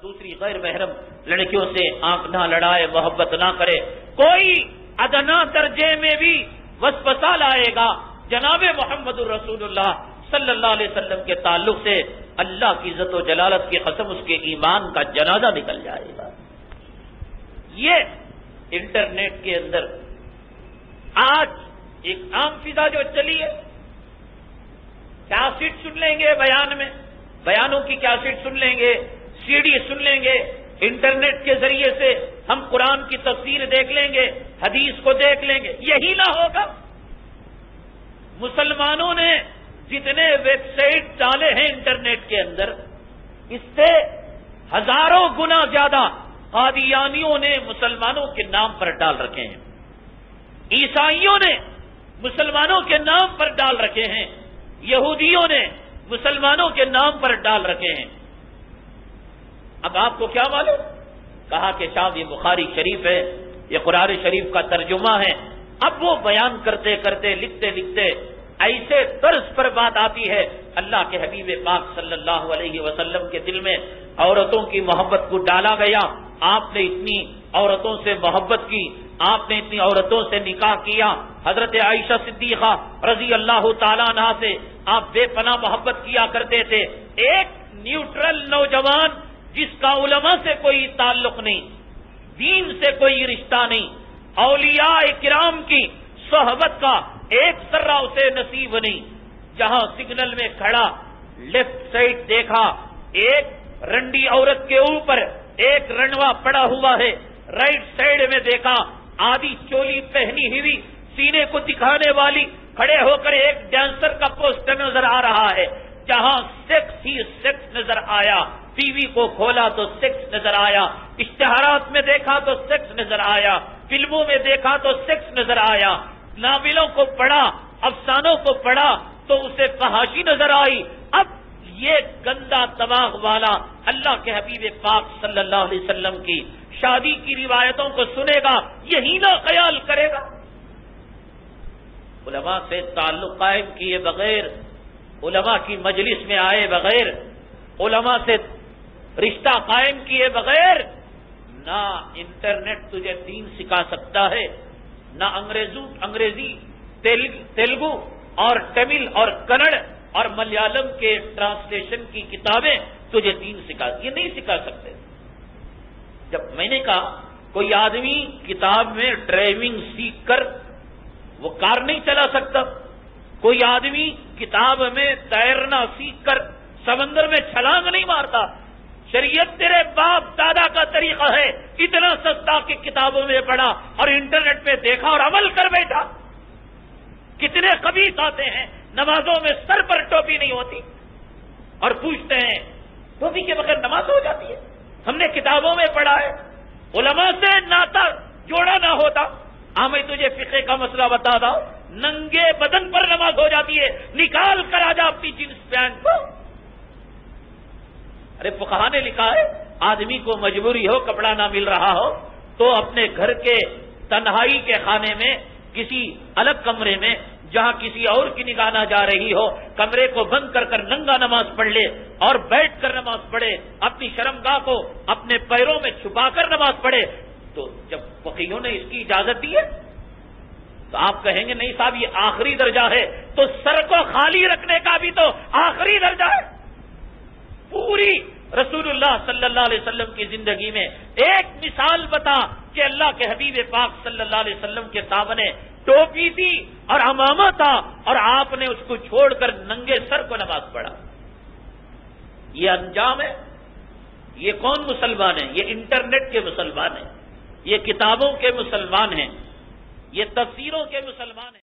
دوسری غیر محرم لڑکیوں سے آنکھ نہ لڑائے، محبت نہ کرے۔ کوئی ادنا درجے میں بھی وسوسہ لائے گا جناب محمد الرسول اللہ صلی اللہ علیہ وسلم کے تعلق سے، اللہ کی عزت و جلالت کی قسم اس کے ایمان کا جنازہ نکل جائے گا۔ یہ انٹرنیٹ کے اندر آج ایک عام فضا جو چلی ہے، کیسٹ سن لیں گے بیان میں، بیانوں کی کیسٹ سن لیں گے، سی ڈی سن لیں گے، انٹرنیٹ کے ذریعے سے ہم قرآن کی تفسیر دیکھ لیں گے، حدیث کو دیکھ لیں گے۔ یہی نہ ہوگا، مسلمانوں نے جتنے ویب سائٹ ڈالے ہیں انٹرنیٹ کے اندر، اس سے ہزاروں گنا زیادہ قادیانیوں نے مسلمانوں کے نام پر ڈال رکھے ہیں، عیسائیوں نے مسلمانوں کے نام پر ڈال رکھے ہیں، یہودیوں نے مسلمانوں کے نام پر ڈال رکھے ہیں۔ اب آپ کو کیا معلوم؟ کہا کہ صاحب یہ بخاری شریف ہے، یہ قرآن شریف کا ترجمہ ہے۔ اب وہ بیان کرتے کرتے، لکھتے لکھتے ایسے طرز پر بات آتی ہے، اللہ کے حبیب پاک صلی اللہ علیہ وسلم کے دل میں عورتوں کی محبت کو ڈالا گیا۔ آپ نے اتنی عورتوں سے محبت کی، آپ نے اتنی عورتوں سے نکاح کیا۔ حضرت عائشہ صدیقہ رضی اللہ تعالیٰ عنہا سے آپ بے پناہ محبت کیا کرتے تھے۔ ایک نیوٹرل نوجوان جس کا علماء سے کوئی تعلق نہیں، دین سے کوئی رشتہ نہیں، اولیاء کرام کی صحبت کا ایک ذرہ اسے نصیب نہیں، جہاں سگنل میں کھڑا لیفٹ سائڈ دیکھا، ایک رنڈی عورت کے اوپر ایک رنڈوا پڑا ہوا ہے، رائٹ سائڈ میں دیکھا آدھی چولی پہنی ہوئی سینے کو دکھانے والی کھڑے ہو کر ایک ڈانسر کا پوسٹر نظر آ رہا ہے، جہاں سیکس ہی سیکس نظر آیا، ٹی وی کو کھولا تو سیکس نظر آیا، اشتہارات میں دیکھا تو سیکس نظر آیا، فلموں میں دیکھا تو سیکس نظر آیا، ناولوں کو پڑھا، افسانوں کو پڑھا تو اسے فحاشی نظر آئی۔ اب یہ گندا دماغ والا اللہ کے حبیب پاک صلی اللہ علیہ وسلم کی شادی کی روایتوں کو سنے گا، یہی نہ خیال کرے گا؟ علماء سے تعلق قائم کیے بغیر، علماء کی مجلس میں آئے بغیر، علماء سے رشتہ قائم کیے بغیر نہ انٹرنیٹ تجھے دین سکھا سکتا ہے، نہ انگریزی، تیلگو اور تمل اور کنڑ اور ملیالم کے ٹرانسلیشن کی کتابیں تجھے دین یہ نہیں سکھا سکتے۔ جب میں نے کہا کوئی آدمی کتاب میں ڈرائیونگ سیکھ کر وہ کار نہیں چلا سکتا، کوئی آدمی کتاب میں تیرنا سیکھ کر سمندر میں چھلانگ نہیں مارتا، شریعت تیرے باپ دادا کا طریقہ ہے، اتنا سستا کہ کتابوں میں پڑھا اور انٹرنیٹ پہ دیکھا اور عمل کر بیٹھا۔ کتنے خبیث آتے ہیں نمازوں میں سر پر ٹوپی نہیں ہوتی اور پوچھتے ہیں ٹوپی کے بغیر نماز ہو جاتی ہے؟ ہم نے کتابوں میں پڑھا ہے، علماء سے ناتا جوڑا نہ ہوتا۔ میں تجھے فقہ کا مسئلہ بتا دا، ننگے بدن پر نماز ہو جاتی ہے، نکال کر آ جا اپنی جینس پینٹ کو۔ ارے فقہا نے لکھا ہے آدمی کو مجبوری ہو، کپڑا نہ مل رہا ہو تو اپنے گھر کے تنہائی کے خانے میں، کسی الگ کمرے میں جہاں کسی اور کی نگاہ نہ جا رہی ہو، کمرے کو بند کر کر ننگا نماز پڑھ لے اور بیٹھ کر نماز پڑھے، اپنی شرمگاہ کو اپنے پیروں میں چھپا کر نماز پڑھے۔ تو جب فقیہوں نے اس کی اجازت دی ہے تو آپ کہیں گے نہیں صاحب یہ آخری درجہ ہے، تو سر کو خالی رکھنے کا بھی تو آخری درجہ ہے۔ پوری رسول اللہ صلی اللہ علیہ وسلم کی زندگی میں ایک مثال بتا کہ اللہ کے حبیب پاک صلی اللہ علیہ وسلم کے سامنے ٹوپی تھی اور عمامہ تھا اور آپ نے اس کو چھوڑ کر ننگے سر کو نماز پڑھا۔ یہ انجام ہے؟ یہ کون مسلمان ہیں؟ یہ انٹرنیٹ کے مسلمان ہیں، یہ کتابوں کے مسلمان ہیں، یہ تفسیروں کے مسلمان ہیں۔